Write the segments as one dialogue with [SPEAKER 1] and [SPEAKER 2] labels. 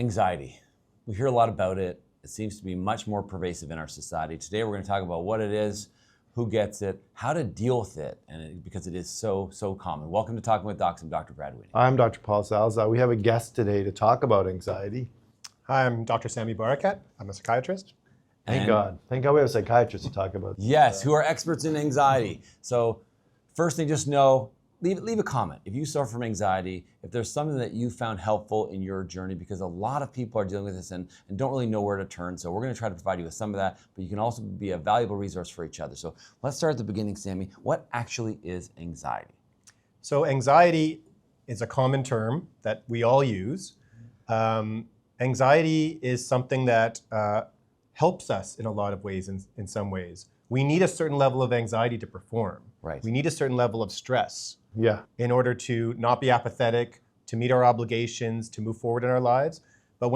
[SPEAKER 1] Anxiety. We hear a lot about it. It seems to be much more pervasive in our society. Today we're going to talk about what it is, who gets it, how to deal with it, because it is so common. Welcome to Talking with Docs. I'm Dr. Brad Winnie.
[SPEAKER 2] I'm Dr. Paul Salza. We have a guest today to talk about anxiety.
[SPEAKER 3] Hi, I'm Dr. Sammy Barakat. I'm a psychiatrist.
[SPEAKER 2] Thank God we have a psychiatrist to talk about.
[SPEAKER 1] Yes, who are experts in anxiety. So first thing, just know, leave a comment. If you suffer from anxiety, if there's something that you found helpful in your journey, because a lot of people are dealing with this and don't really know where to turn. So we're going to try to provide you with some of that, but you can also be a valuable resource for each other. So let's start at the beginning, Sammy. What actually is anxiety?
[SPEAKER 3] So anxiety is a common term that we all use. Anxiety is something that helps us in a lot of ways, in some ways. We need a certain level of anxiety to perform.
[SPEAKER 1] Right.
[SPEAKER 3] We need a certain level of stress
[SPEAKER 2] in
[SPEAKER 3] order to not be apathetic, to meet our obligations, to move forward in our lives. But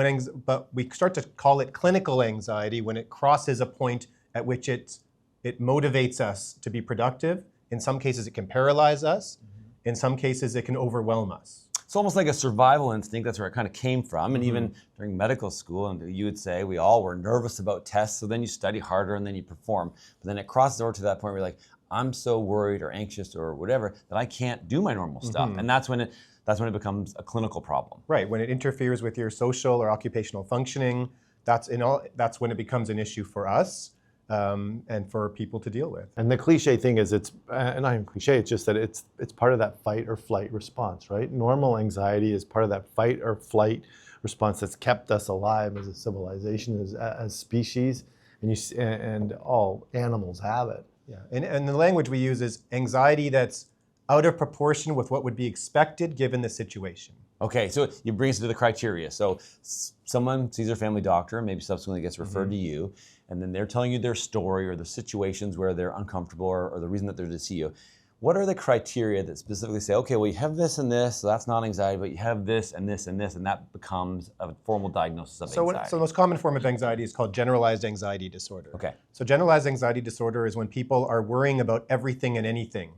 [SPEAKER 3] we start to call it clinical anxiety when it crosses a point at which it motivates us to be productive. In some cases, it can paralyze us. In some cases, it can overwhelm us.
[SPEAKER 1] It's almost like a survival instinct. That's where it kind of came from. And even during medical school, and you would say we all were nervous about tests, so then you study harder and then you perform. But then it crosses over to that point where you're like, I'm so worried or anxious or whatever that I can't do my normal stuff. And that's when it becomes a clinical problem.
[SPEAKER 3] Right, when it interferes with your social or occupational functioning, that's when it becomes an issue for us. And for people to deal with.
[SPEAKER 2] And the cliche thing is not even cliche, it's just that it's part of that fight or flight response, right? Normal anxiety is part of that fight or flight response that's kept us alive as a civilization, as species, and all animals have it.
[SPEAKER 3] Yeah, and the language we use is anxiety that's out of proportion with what would be expected given the situation.
[SPEAKER 1] Okay, so you bring us to the criteria. So someone sees their family doctor and maybe subsequently gets referred to you, and then they're telling you their story or the situations where they're uncomfortable or the reason that they're to see you. What are the criteria that specifically say, okay, well, you have this and this, so that's not anxiety, but you have this and this and this, and that becomes a formal diagnosis of anxiety?
[SPEAKER 3] So the most common form of anxiety is called generalized anxiety disorder.
[SPEAKER 1] Okay.
[SPEAKER 3] So generalized anxiety disorder is when people are worrying about everything and anything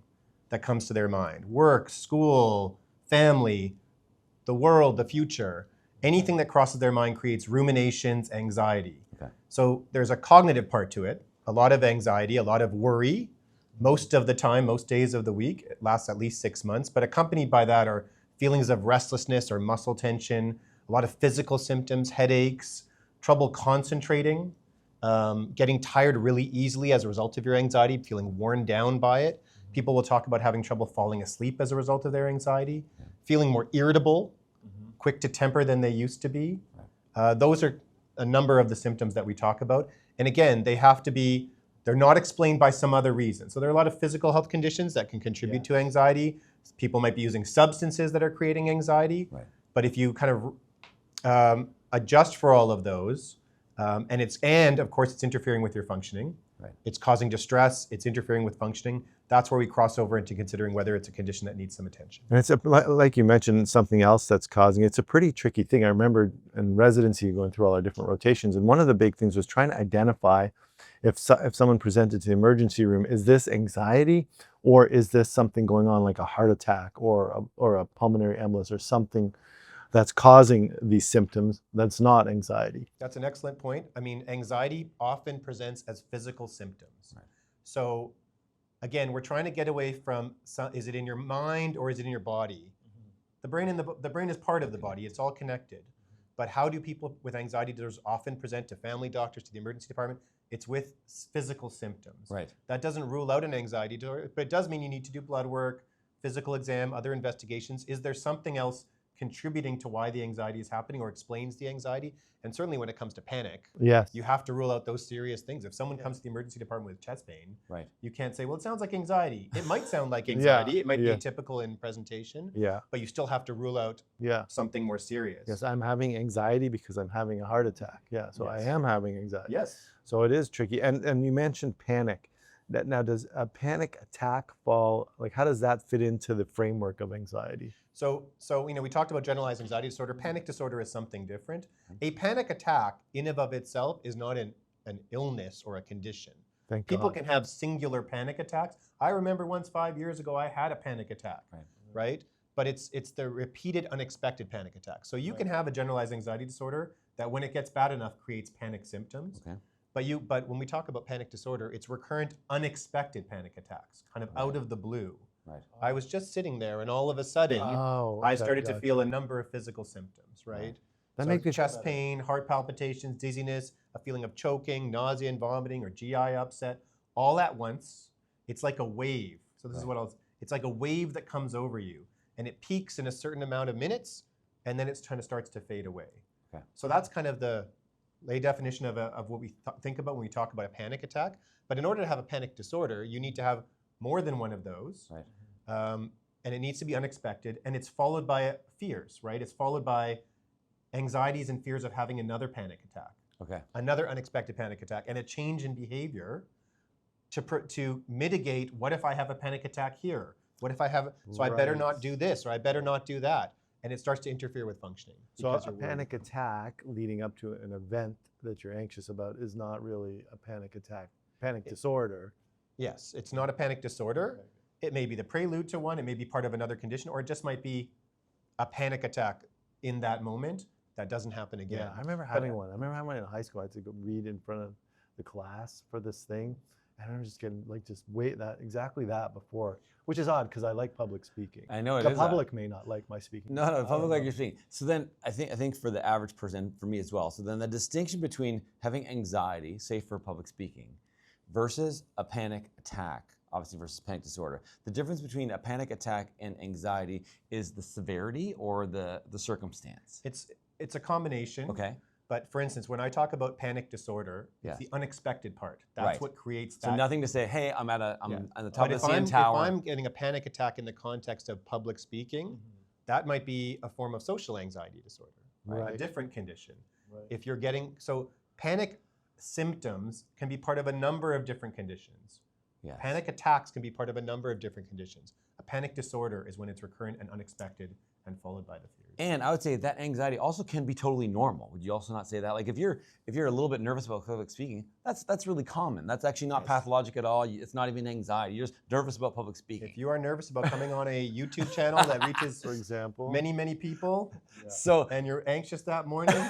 [SPEAKER 3] that comes to their mind. Work, school, family, the world, the future. Anything that crosses their mind creates ruminations, anxiety.
[SPEAKER 1] Okay.
[SPEAKER 3] So there's a cognitive part to it, a lot of anxiety, a lot of worry. Most of the time, most days of the week, it lasts at least 6 months, but accompanied by that are feelings of restlessness or muscle tension, a lot of physical symptoms, headaches, trouble concentrating, getting tired really easily as a result of your anxiety, feeling worn down by it. People will talk about having trouble falling asleep as a result of their anxiety, feeling more irritable, quick to temper than they used to be. Those are a number of the symptoms that we talk about. And again, they're not explained by some other reason. So there are a lot of physical health conditions that can contribute to anxiety. People might be using substances that are creating anxiety. Right. But if you kind of adjust for all of those, and of course it's interfering with your functioning. Right. It's causing distress, it's interfering with functioning. That's where we cross over into considering whether it's a condition that needs some attention.
[SPEAKER 2] And it's like you mentioned, something else that's causing it's a pretty tricky thing. I remember in residency going through all our different rotations, and one of the big things was trying to identify if someone presented to the emergency room, is this anxiety or is this something going on like a heart attack or a pulmonary embolus or something that's causing these symptoms that's not anxiety?
[SPEAKER 3] That's an excellent point. I mean, anxiety often presents as physical symptoms. Right. So again, we're trying to get away from, is it in your mind or is it in your body? The brain is part of the body. It's all connected. But how do people with anxiety disorders often present to family doctors, to the emergency department? It's with physical symptoms. Right. That doesn't rule out an anxiety disorder, but it does mean you need to do blood work, physical exam, other investigations. Is there something else contributing to why the anxiety is happening or explains the anxiety? And certainly when it comes to panic, you have to rule out those serious things. If someone comes to the emergency department with chest pain, you can't say, well, it sounds like anxiety. It might sound like anxiety. It might be atypical in presentation, but you still have to rule out something more serious.
[SPEAKER 2] Yes, I'm having anxiety because I'm having a heart attack. Yeah, so I am having anxiety.
[SPEAKER 3] Yes.
[SPEAKER 2] So it is tricky. And you mentioned panic. Now, does a panic attack fall, like how does that fit into the framework of anxiety?
[SPEAKER 3] So we talked about generalized anxiety disorder. Panic disorder is something different. A panic attack in and of itself is not an illness or a condition. People can have singular panic attacks. I remember once 5 years ago, I had a panic attack, right? but it's the repeated unexpected panic attacks. So you can have a generalized anxiety disorder that when it gets bad enough creates panic symptoms.
[SPEAKER 1] Okay.
[SPEAKER 3] But when we talk about panic disorder, it's recurrent unexpected panic attacks, kind of out of the blue.
[SPEAKER 1] Right.
[SPEAKER 3] I was just sitting there and all of a sudden I started to feel a number of physical symptoms, right?
[SPEAKER 2] That
[SPEAKER 3] So
[SPEAKER 2] makes me
[SPEAKER 3] chest pain, heart palpitations, dizziness, a feeling of choking, nausea and vomiting, or GI upset, all at once. It's like a wave. So this is what it's like a wave that comes over you, and it peaks in a certain amount of minutes, and then it kind of starts to fade away.
[SPEAKER 1] Okay.
[SPEAKER 3] So that's kind of the lay definition of what we think about when we talk about a panic attack. But in order to have a panic disorder, you need to have more than one of those.
[SPEAKER 1] Right.
[SPEAKER 3] And it needs to be unexpected, and it's followed by fears, right? It's followed by anxieties and fears of having another panic attack,
[SPEAKER 1] Okay.
[SPEAKER 3] another unexpected panic attack, and a change in behavior to mitigate, what if I have a panic attack here? What if I have, so I better not do this, or I better not do that. And it starts to interfere with functioning.
[SPEAKER 2] So a panic attack leading up to an event that you're anxious about is not really a panic attack, panic disorder.
[SPEAKER 3] Yes, it's not a panic disorder. It may be the prelude to one, it may be part of another condition, or it just might be a panic attack in that moment that doesn't happen again.
[SPEAKER 2] Yeah, I remember having one. I remember having one in high school. I had to go read in front of the class for this thing. And I remember just getting exactly that before, which is odd because I like public speaking.
[SPEAKER 1] I know it
[SPEAKER 2] the
[SPEAKER 1] is
[SPEAKER 2] public may not like my speaking.
[SPEAKER 1] No, the public like you're speaking. So then I think for the average person, for me as well, so then the distinction between having anxiety, say for public speaking, versus a panic attack, obviously versus panic disorder. The difference between a panic attack and anxiety is the severity or the circumstance.
[SPEAKER 3] It's a combination.
[SPEAKER 1] Okay.
[SPEAKER 3] But for instance, when I talk about panic disorder,
[SPEAKER 1] Yes.
[SPEAKER 3] it's the unexpected part. That's
[SPEAKER 1] Right.
[SPEAKER 3] what creates that.
[SPEAKER 1] So nothing to say, hey, I'm on the top
[SPEAKER 3] But
[SPEAKER 1] of the CN Tower.
[SPEAKER 3] if I'm getting a panic attack in the context of public speaking, that might be a form of social anxiety disorder,
[SPEAKER 2] Right.
[SPEAKER 3] a different condition. If you're getting, so panic symptoms can be part of a number of different conditions.
[SPEAKER 1] Yes.
[SPEAKER 3] Panic attacks can be part of a number of different conditions. A panic disorder is when it's recurrent and unexpected and followed by the fears.
[SPEAKER 1] And I would say that anxiety also can be totally normal. Would you also not say that? Like if you're a little bit nervous about public speaking, that's really common. That's actually not pathologic at all. It's not even anxiety. You're just nervous about public speaking.
[SPEAKER 3] If you are nervous about coming on a YouTube channel that reaches,
[SPEAKER 2] For example,
[SPEAKER 3] many people,
[SPEAKER 1] So
[SPEAKER 3] and you're anxious that morning,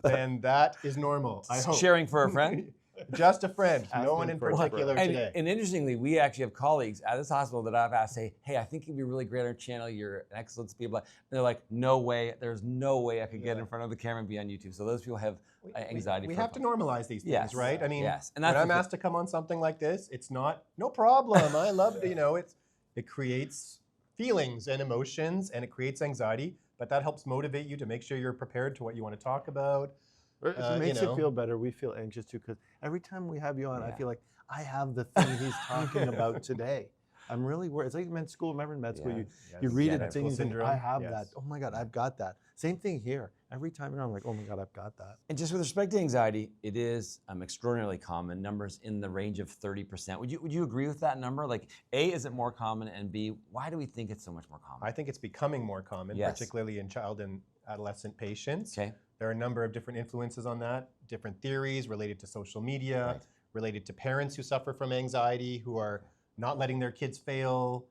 [SPEAKER 3] then that is normal, I hope.
[SPEAKER 1] sharing for a friend.
[SPEAKER 3] Just a friend, no
[SPEAKER 2] Asking
[SPEAKER 3] one in
[SPEAKER 2] for a
[SPEAKER 3] particular
[SPEAKER 2] friend.
[SPEAKER 3] today.
[SPEAKER 1] And interestingly, we actually have colleagues at this hospital that I've asked, say, hey, I think you'd be really great on our channel. You're an excellent speaker. And they're like, no way. There's no way I could get in front of the camera and be on YouTube. So those people have anxiety.
[SPEAKER 3] We
[SPEAKER 1] for
[SPEAKER 3] have to normalize these things,
[SPEAKER 1] Yes.
[SPEAKER 3] right? I mean,
[SPEAKER 1] Yes. And
[SPEAKER 3] when
[SPEAKER 1] that's
[SPEAKER 3] I'm
[SPEAKER 1] the
[SPEAKER 3] asked to come on something like this, it's not, no problem. I love it. It creates feelings and emotions, and it creates anxiety, but that helps motivate you to make sure you're prepared to what you want to talk about.
[SPEAKER 2] If it makes it feel better, we feel anxious too, because every time we have you on, I feel like I have the thing he's talking about today. I'm really worried. It's like med school. Remember in med school, you read it and think, I have that. Oh my God, I've got that. Same thing here. Every time you're on, I'm like, oh my God, I've got that.
[SPEAKER 1] And just with respect to anxiety, it is extraordinarily common. Numbers in the range of 30%. Would you agree with that number? Like, A, is it more common? And B, why do we think it's so much more common?
[SPEAKER 3] I think it's becoming more common, particularly in child and adolescent patients.
[SPEAKER 1] Okay.
[SPEAKER 3] There are a number of different influences on that, different theories related to social media, related to parents who suffer from anxiety, who are not letting their kids fail,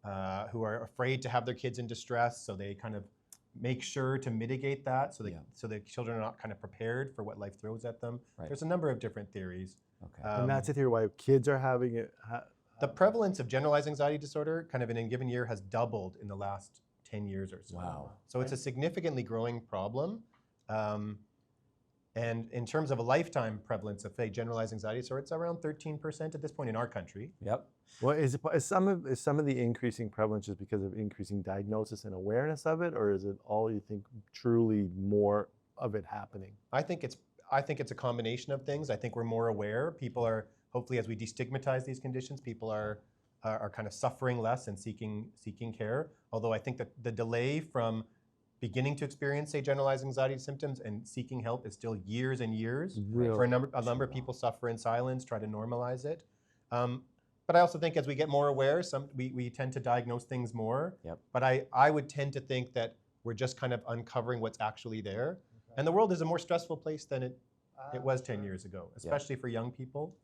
[SPEAKER 3] who are afraid to have their kids in distress, so they kind of make sure to mitigate that so the children are not kind of prepared for what life throws at them.
[SPEAKER 1] Right.
[SPEAKER 3] There's a number of different theories.
[SPEAKER 1] Okay.
[SPEAKER 2] And that's a theory why kids are having it.
[SPEAKER 3] The prevalence of generalized anxiety disorder kind of in a given year has doubled in the last 10 years or so.
[SPEAKER 1] Wow.
[SPEAKER 3] So it's a significantly growing problem. And in terms of a lifetime prevalence of, say, generalized anxiety disorder, it's around 13% at this point in our country.
[SPEAKER 1] Yep.
[SPEAKER 2] Well, is some of the increasing prevalence just because of increasing diagnosis and awareness of it, or is it all you think truly more of it happening?
[SPEAKER 3] I think it's a combination of things. I think we're more aware. People are, hopefully as we destigmatize these conditions, people are kind of suffering less and seeking care. Although I think that the delay from beginning to experience, say, generalized anxiety symptoms and seeking help is still years and years. For a number of people suffer in silence, try to normalize it. But I also think as we get more aware, we tend to diagnose things more.
[SPEAKER 1] Yep.
[SPEAKER 3] But I would tend to think that we're just kind of uncovering what's actually there. And the world is a more stressful place than it was 10 years ago, especially for young people.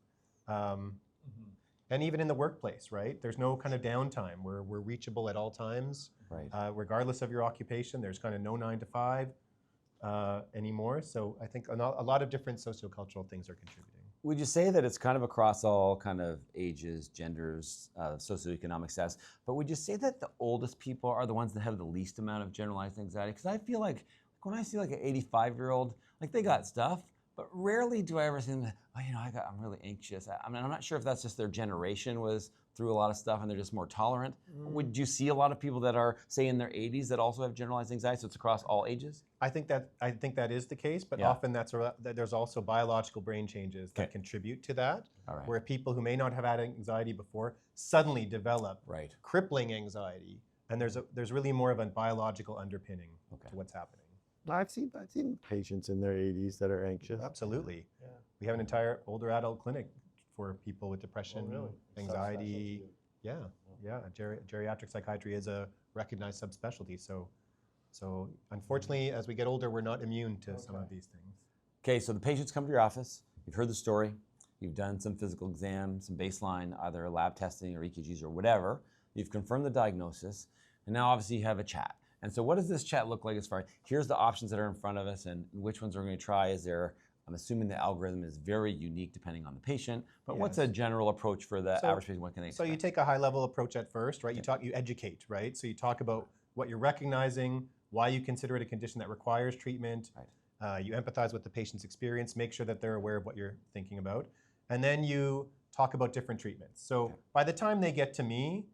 [SPEAKER 3] And And even in the workplace, right? There's no kind of downtime. We're reachable at all times,
[SPEAKER 1] Right.
[SPEAKER 3] regardless of your occupation. There's kind of no 9 to 5 anymore. So I think a lot of different sociocultural things are contributing.
[SPEAKER 1] Would you say that it's kind of across all kind of ages, genders, socioeconomic status, but would you say that the oldest people are the ones that have the least amount of generalized anxiety? Because I feel like when I see like an 85-year-old, like they got stuff, but rarely do I ever see them, oh, you know, I'm really anxious. I mean, I'm not sure if that's just their generation was through a lot of stuff and they're just more tolerant. Would you see a lot of people that are, say, in their 80s that also have generalized anxiety, so it's across all ages?
[SPEAKER 3] I think that is the case, but
[SPEAKER 1] Yeah.
[SPEAKER 3] often there's also biological brain changes that contribute to that,
[SPEAKER 1] All right.
[SPEAKER 3] where people who may not have had anxiety before suddenly develop
[SPEAKER 1] Right.
[SPEAKER 3] crippling anxiety, and there's really more of a biological underpinning to what's happening.
[SPEAKER 2] I've seen patients in their 80s that are anxious.
[SPEAKER 3] Absolutely. We have an entire older adult clinic for people with depression, anxiety. Yeah. Geriatric psychiatry is a recognized subspecialty. So unfortunately, as we get older, we're not immune to some of these things.
[SPEAKER 1] Okay, so the patients come to your office, you've heard the story, you've done some physical exam, some baseline, either lab testing or EKGs or whatever, you've confirmed the diagnosis, and now obviously you have a chat. And so what does this chat look like as far as, here's the options that are in front of us and which ones we're going to try? I'm assuming the algorithm is very unique depending on the patient, but what's a general approach for the average patient? What can they expect?
[SPEAKER 3] So you take a high level approach at first, right? You educate, right? So you talk about what you're recognizing, why you consider it a condition that requires treatment. Right. You empathize with the patient's experience, make sure that they're aware of what you're thinking about. And then you talk about different treatments. So by the time they get to me,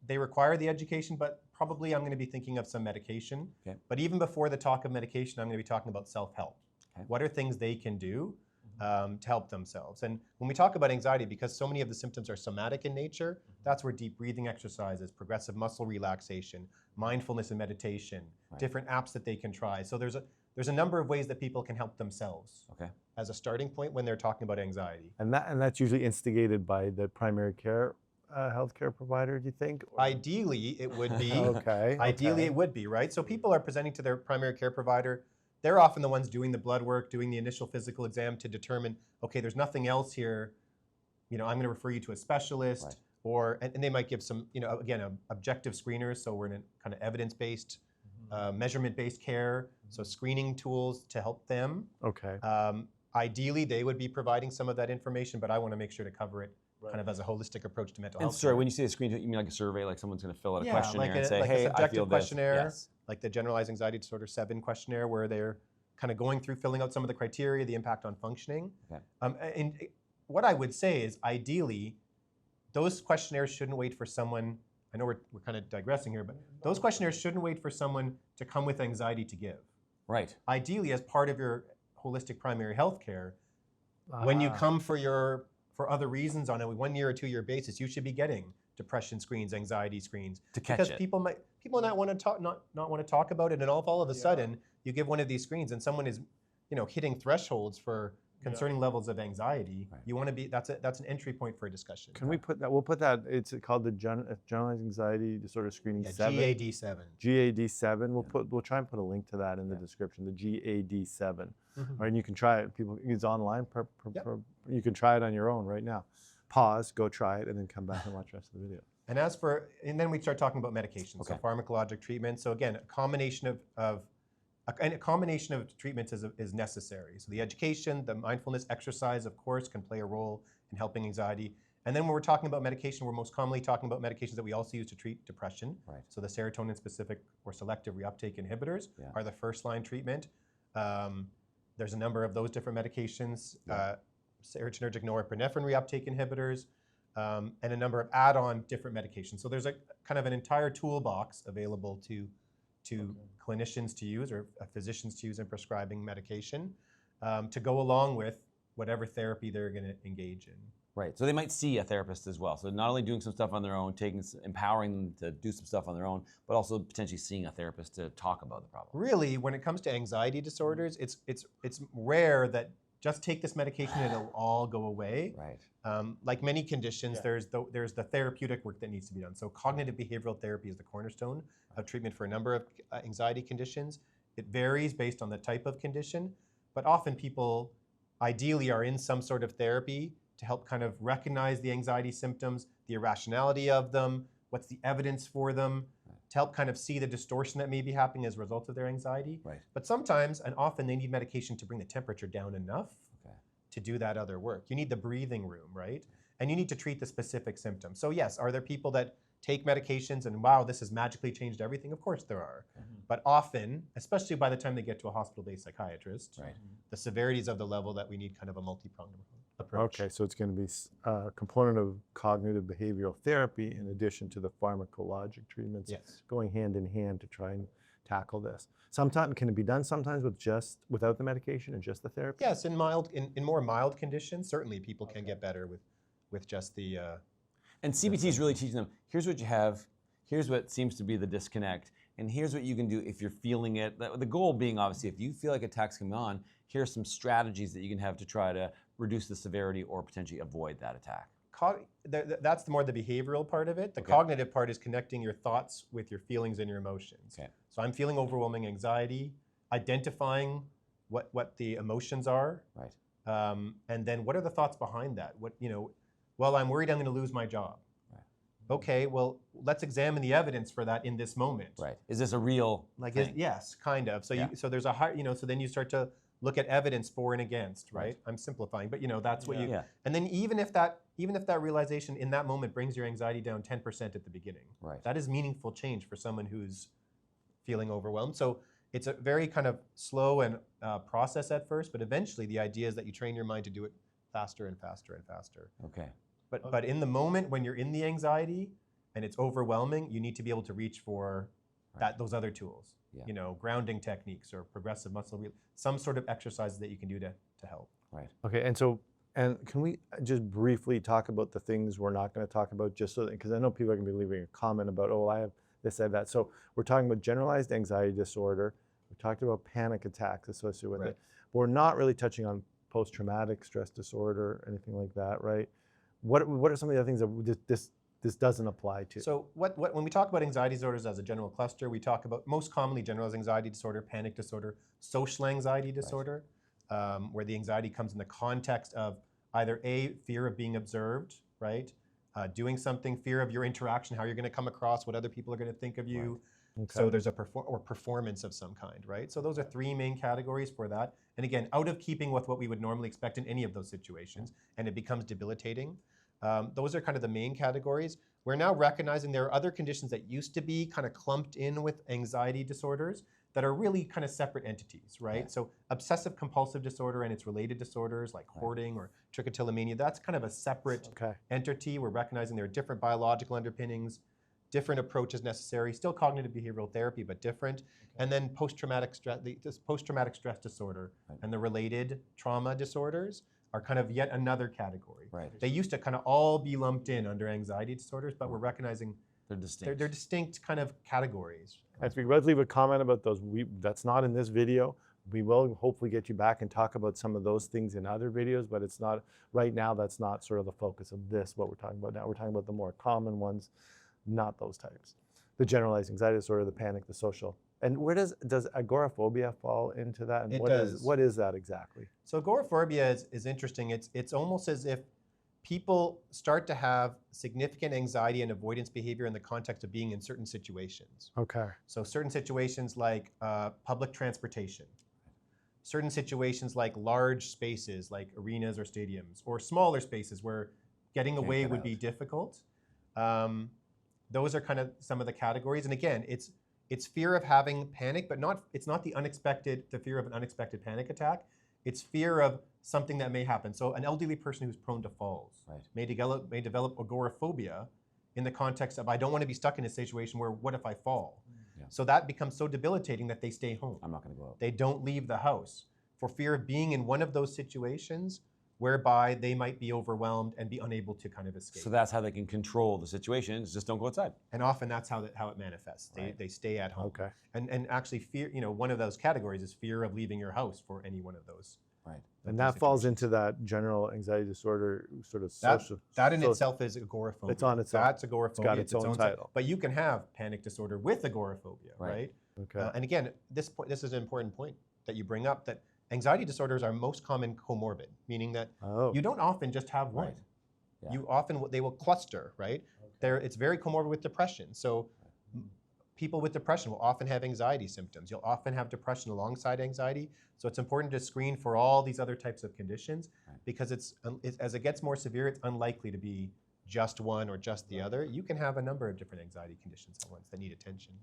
[SPEAKER 3] they require the education, but probably I'm going to be thinking of some medication. Okay. But even before the talk of medication, I'm going to be talking about self-help. Okay. What are things they can do to help themselves? And when we talk about anxiety, because so many of the symptoms are somatic in nature, that's where deep breathing exercises, progressive muscle relaxation, mindfulness and meditation, different apps that they can try. So there's a number of ways that people can help themselves as a starting point when they're talking about anxiety.
[SPEAKER 2] And that's usually instigated by the primary care healthcare provider, do you think?
[SPEAKER 3] Ideally, it would be.
[SPEAKER 2] Ideally,
[SPEAKER 3] it would be, right? So people are presenting to their primary care provider. They're often the ones doing the blood work, doing the initial physical exam to determine, okay, there's nothing else here. You know, I'm going to refer you to a specialist, and they might give some, again, objective screeners. So we're in a kind of evidence-based, measurement-based care. So screening tools to help them.
[SPEAKER 2] Okay.
[SPEAKER 3] Ideally, they would be providing some of that information, but I want to make sure to cover it kind of as a holistic approach to mental health.
[SPEAKER 1] And sorry, when you say a screen, you mean like a survey, like someone's going to fill out a questionnaire and say,
[SPEAKER 3] like
[SPEAKER 1] hey,
[SPEAKER 3] a subjective
[SPEAKER 1] I feel
[SPEAKER 3] questionnaire,
[SPEAKER 1] this. Yes.
[SPEAKER 3] like the Generalized Anxiety Disorder 7 questionnaire, where they're kind of going through, filling out some of the criteria, the impact on functioning. Okay. And what I would say is, ideally, those questionnaires shouldn't wait for someone. I know we're kind of digressing here, but those questionnaires shouldn't wait for someone to come with anxiety to give.
[SPEAKER 1] Right.
[SPEAKER 3] Ideally, as part of your holistic primary health care, when you come for other reasons on a 1 year or 2 year basis, you should be getting depression screens, anxiety screens,
[SPEAKER 1] to catch
[SPEAKER 3] because
[SPEAKER 1] it.
[SPEAKER 3] people not want to talk, not want to talk about it, and all of a sudden you give one of these screens and someone is, hitting thresholds for concerning levels of anxiety. Right. You want to be that's an entry point for a discussion.
[SPEAKER 2] Can we put that? We'll put that. It's called the Generalized Anxiety Disorder Screening 7.
[SPEAKER 3] GAD7.
[SPEAKER 2] GAD7. We'll try and put a link to that in the description. The GAD7. Right, and you can try it. It's online. You can try it on your own right now. Pause, go try it, and then come back and watch the rest of the video.
[SPEAKER 3] And then we start talking about medications, so pharmacologic treatment. So again, a combination of treatments is necessary. So the education, the mindfulness exercise, of course, can play a role in helping anxiety. And then when we're talking about medication, we're most commonly talking about medications that we also use to treat depression. Right. So the serotonin-specific or selective reuptake inhibitors are the first-line treatment. There's a number of those different medications, serotonergic norepinephrine reuptake inhibitors, and a number of add-on different medications. So there's a kind of an entire toolbox available to clinicians to use or physicians to use in prescribing medication to go along with whatever therapy they're going to engage in.
[SPEAKER 1] Right. So they might see a therapist as well. So not only doing some stuff on their own, empowering them to do some stuff on their own, but also potentially seeing a therapist to talk about the problem.
[SPEAKER 3] Really, when it comes to anxiety disorders, it's rare that just take this medication and it'll all go away. Right. Like many conditions, there's the therapeutic work that needs to be done. So cognitive behavioral therapy is the cornerstone of treatment for a number of anxiety conditions. It varies based on the type of condition, but often people ideally are in some sort of therapy to help kind of recognize the anxiety symptoms, the irrationality of them, what's the evidence for them, to help kind of see the distortion that may be happening as a result of their anxiety.
[SPEAKER 1] Right.
[SPEAKER 3] But sometimes, and often, they need medication to bring the temperature down enough to do that other work. You need the breathing room, right? And you need to treat the specific symptoms. So yes, are there people that take medications and wow, this has magically changed everything? Of course there are. But often, especially by the time they get to a hospital-based psychiatrist, the severities of the level that we need kind of a multi-pronged approach.
[SPEAKER 2] Okay, so it's going to be a component of cognitive behavioral therapy in addition to the pharmacologic treatments going hand in hand to try and tackle this. Sometimes can it be done sometimes without the medication and just the therapy?
[SPEAKER 3] Yes, in more mild conditions, certainly people can get better with just the.
[SPEAKER 1] And CBT is really teaching them, here's what you have, here's what seems to be the disconnect, and here's what you can do if you're feeling it. The goal being, obviously, if you feel like attacks coming on, here's some strategies that you can have to try to reduce the severity or potentially avoid that attack.
[SPEAKER 3] That's more the behavioral part of it. The cognitive part is connecting your thoughts with your feelings and your emotions. So I'm feeling overwhelming anxiety, identifying what the emotions are, and then what are the thoughts behind that? Well, I'm worried I'm going to lose my job. Okay, well, let's examine the evidence for that in this moment.
[SPEAKER 1] Is this a real thing?
[SPEAKER 3] Yes, kind of. So so there's a high, so then you start to look at evidence for and against, right? I'm simplifying, but that's what you. And then even if that realization in that moment brings your anxiety down 10% at the beginning, that is meaningful change for someone who's feeling overwhelmed. So it's a very kind of slow and process at first, but eventually the idea is that you train your mind to do it faster and faster and faster. But in the moment when you're in the anxiety and it's overwhelming, you need to be able to reach for those other tools. Grounding techniques or progressive muscle, some sort of exercises that you can do to help.
[SPEAKER 2] Okay, and can we just briefly talk about the things we're not going to talk about, just so because I know people are going to be leaving a comment about, oh, I have this, I have that. So we're talking about generalized anxiety disorder. We talked about panic attacks associated with it. But we're not really touching on post-traumatic stress disorder, anything like that, right? What are some of the other things that this doesn't apply to?
[SPEAKER 3] So when we talk about anxiety disorders as a general cluster, we talk about most commonly generalized anxiety disorder, panic disorder, social anxiety disorder, where the anxiety comes in the context of either A, fear of being observed, right? Doing something, fear of your interaction, how you're going to come across, what other people are going to think of you. So there's a performance of some kind, right? So those are three main categories for that. And again, out of keeping with what we would normally expect in any of those situations, and it becomes debilitating. Those are kind of the main categories. We're now recognizing there are other conditions that used to be kind of clumped in with anxiety disorders that are really kind of separate entities, right? So obsessive compulsive disorder and its related disorders like hoarding or trichotillomania, that's kind of a separate entity. We're recognizing there are different biological underpinnings, different approaches necessary, still cognitive behavioral therapy, but different. And then post-traumatic stress disorder and the related trauma disorders are kind of yet another category. They used to kind of all be lumped in under anxiety disorders, but we're recognizing
[SPEAKER 1] they're distinct.
[SPEAKER 3] They're distinct kind of categories.
[SPEAKER 2] If you would leave a comment about those, that's not in this video. We will hopefully get you back and talk about some of those things in other videos, but it's not, right now, that's not sort of the focus of this, what we're talking about now. We're talking about the more common ones, not those types. The generalized anxiety disorder, the panic, the social. And where does agoraphobia fall into that? And what is that exactly?
[SPEAKER 3] So agoraphobia is interesting. It's almost as if people start to have significant anxiety and avoidance behavior in the context of being in certain situations. So certain situations like public transportation, certain situations like large spaces like arenas or stadiums, or smaller spaces where getting away would be difficult. Those are kind of some of the categories. And again, it's fear of having panic, but it's not the fear of an unexpected panic attack. It's fear of something that may happen. So an elderly person who's prone to falls may develop agoraphobia in the context of, I don't want to be stuck in a situation where, what if I fall? So that becomes so debilitating that they stay home.
[SPEAKER 1] I'm not going to go out.
[SPEAKER 3] They don't leave the house for fear of being in one of those situations whereby they might be overwhelmed and be unable to kind of escape.
[SPEAKER 1] So that's how they can control the situation, is just don't go outside.
[SPEAKER 3] And often that's how it manifests. They stay at home. And actually fear, one of those categories is fear of leaving your house for any one of those.
[SPEAKER 2] And that falls into that general anxiety disorder sort of social.
[SPEAKER 3] That in itself is agoraphobia.
[SPEAKER 2] It's on its own.
[SPEAKER 3] That's agoraphobia.
[SPEAKER 2] It's got its own title.
[SPEAKER 3] But you can have panic disorder with agoraphobia, right? And again, this is an important point that you bring up, that Anxiety disorders are most common comorbid, meaning that
[SPEAKER 2] Oh.
[SPEAKER 3] you don't often just have one.
[SPEAKER 1] Right. Yeah.
[SPEAKER 3] You often, they will cluster, right? It's very comorbid with depression. So people with depression will often have anxiety symptoms. You'll often have depression alongside anxiety. So it's important to screen for all these other types of conditions because as it gets more severe, it's unlikely to be just one or just the other. You can have a number of different anxiety conditions at once that need attention.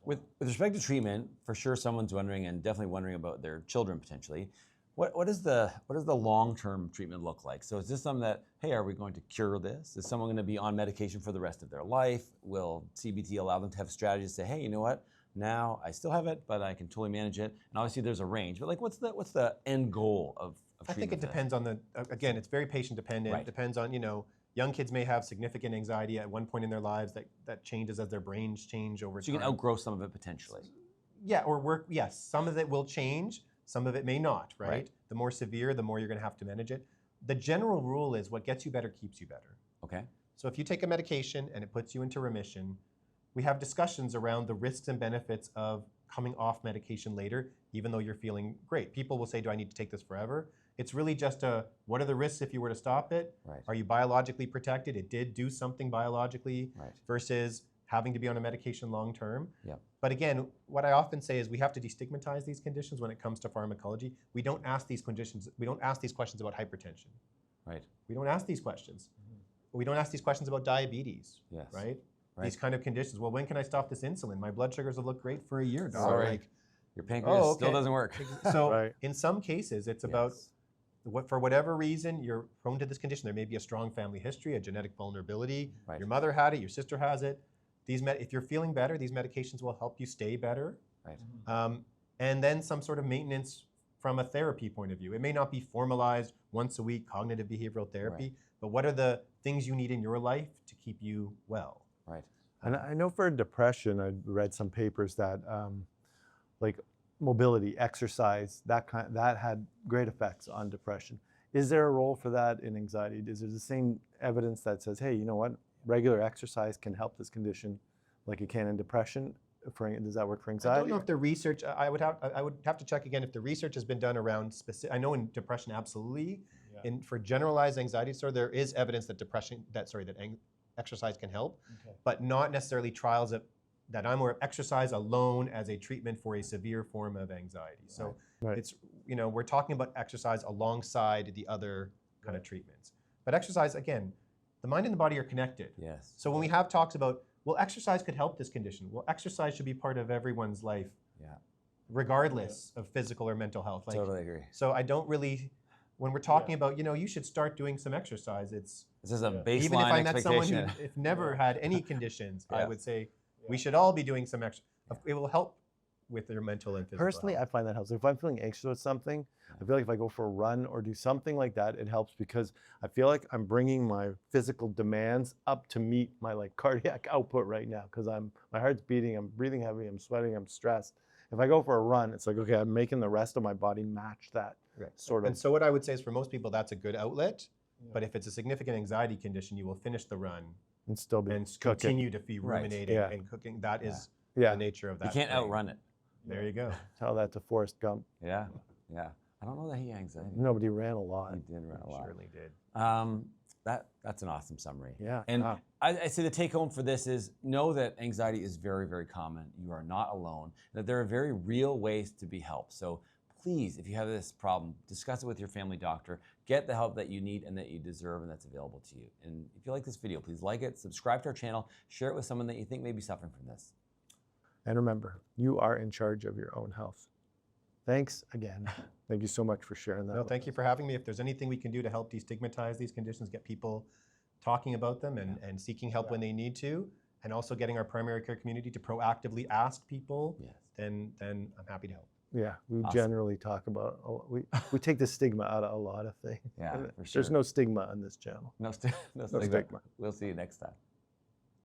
[SPEAKER 1] With respect to treatment, for sure someone's wondering, and definitely wondering about their children potentially, what does the long-term treatment look like? So is this something that, hey, are we going to cure this? Is someone going to be on medication for the rest of their life? Will CBT allow them to have strategies to say, hey, you know what? Now I still have it, but I can totally manage it. And obviously there's a range, but like what's the end goal of treatment?
[SPEAKER 3] I think it depends on again, it's very patient dependent.
[SPEAKER 1] Right.
[SPEAKER 3] It depends on, young kids may have significant anxiety at one point in their lives that changes as their brains change over time.
[SPEAKER 1] So you can outgrow some of it potentially.
[SPEAKER 3] Yeah, yes, some of it will change, some of it may not, right? The more severe, the more you're gonna have to manage it. The general rule is what gets you better keeps you better.
[SPEAKER 1] Okay.
[SPEAKER 3] So if you take a medication and it puts you into remission, we have discussions around the risks and benefits of coming off medication later, even though you're feeling great. People will say, do I need to take this forever? It's really just what are the risks if you were to stop it?
[SPEAKER 1] Right.
[SPEAKER 3] Are you biologically protected? It did do something biologically
[SPEAKER 1] Right.
[SPEAKER 3] versus having to be on a medication long term.
[SPEAKER 1] Yeah.
[SPEAKER 3] But again, what I often say is we have to destigmatize these conditions when it comes to pharmacology. We don't ask these questions about hypertension.
[SPEAKER 1] Right.
[SPEAKER 3] We don't ask these questions. We don't ask these questions about diabetes,
[SPEAKER 1] Yes.
[SPEAKER 3] right?
[SPEAKER 1] Right.
[SPEAKER 3] These kind of conditions. Well, when can I stop this insulin? My blood sugars will look great for a year, doc.
[SPEAKER 1] Sorry.
[SPEAKER 3] Like,
[SPEAKER 1] Your pancreas
[SPEAKER 3] okay.
[SPEAKER 1] still doesn't work.
[SPEAKER 3] so
[SPEAKER 2] Right.
[SPEAKER 3] in some cases, it's about for whatever reason you're prone to this condition. There may be a strong family history, a genetic vulnerability.
[SPEAKER 1] Right.
[SPEAKER 3] Your mother had it, your sister has it. If you're feeling better, these medications will help you stay better.
[SPEAKER 1] Right.
[SPEAKER 3] And then some sort of maintenance from a therapy point of view. It may not be formalized once a week cognitive behavioral therapy, but what are the things you need in your life to keep you well?
[SPEAKER 1] Right.
[SPEAKER 2] And I know for depression, I read some papers that like mobility, exercise, that had great effects on depression. Is there a role for that in anxiety? Is there the same evidence that says, hey, you know what, regular exercise can help this condition like it can in depression? Does that work for anxiety?
[SPEAKER 3] I don't know if the research, I would have to check again if the research has been done around specific, I know in depression, absolutely. For generalized anxiety disorder, there is evidence that exercise can help, but not necessarily trials that I'm aware of exercise alone as a treatment for a severe form of anxiety. So it's, we're talking about exercise alongside the other kind of treatments. But exercise, again, the mind and the body are connected.
[SPEAKER 1] Yes.
[SPEAKER 3] So when we have talks about, well, exercise could help this condition. Well, exercise should be part of everyone's life, regardless of physical or mental health.
[SPEAKER 1] Totally agree.
[SPEAKER 3] So I don't really, when we're talking about, you should start doing some exercise, it's,
[SPEAKER 1] This is a baseline
[SPEAKER 3] even if I met someone
[SPEAKER 1] expectation.
[SPEAKER 3] who never had any conditions, I
[SPEAKER 1] Yes.
[SPEAKER 3] would say we should all be doing some exercise. It will help with their mental and physical
[SPEAKER 2] Personally,
[SPEAKER 3] health.
[SPEAKER 2] I find that helps. If I'm feeling anxious about something, I feel like if I go for a run or do something like that, it helps because I feel like I'm bringing my physical demands up to meet my cardiac output right now because my heart's beating, I'm breathing heavy, I'm sweating, I'm stressed. If I go for a run, it's like, okay, I'm making the rest of my body match that sort of.
[SPEAKER 3] And so what I would say is for most people, that's a good outlet. But if it's a significant anxiety condition, you will finish the run
[SPEAKER 2] and still be
[SPEAKER 3] and
[SPEAKER 2] cooking.
[SPEAKER 3] continue to be ruminating
[SPEAKER 2] Yeah.
[SPEAKER 3] and cooking. That is
[SPEAKER 2] Yeah.
[SPEAKER 3] the nature of that.
[SPEAKER 1] You can't
[SPEAKER 3] thing.
[SPEAKER 1] outrun it.
[SPEAKER 3] There you go.
[SPEAKER 2] Tell that to Forrest Gump.
[SPEAKER 1] Yeah. Yeah. I don't know that he had anxiety.
[SPEAKER 2] Nobody ran a lot.
[SPEAKER 1] He did run a lot.
[SPEAKER 3] Surely did.
[SPEAKER 1] That's an awesome summary.
[SPEAKER 2] Yeah.
[SPEAKER 1] And
[SPEAKER 2] Wow.
[SPEAKER 1] I say the take home for this is know that anxiety is very, very common. You are not alone. That there are very real ways to be helped. So please, if you have this problem, discuss it with your family doctor. Get the help that you need and that you deserve and that's available to you. And if you like this video, please like it, subscribe to our channel, share it with someone that you think may be suffering from this.
[SPEAKER 2] And remember, you are in charge of your own health. Thanks again. Thank you so much for sharing that.
[SPEAKER 3] No, thank you for having me. If there's anything we can do to help destigmatize these conditions, get people talking about them and seeking help when they need to, and also getting our primary care community to proactively ask people, then I'm happy to help.
[SPEAKER 2] Yeah, we
[SPEAKER 1] Awesome.
[SPEAKER 2] generally talk about, we take the stigma out of a lot of things.
[SPEAKER 1] Yeah, for sure.
[SPEAKER 2] There's no stigma on this channel.
[SPEAKER 1] No stigma.
[SPEAKER 2] stigma.
[SPEAKER 1] We'll see you next time.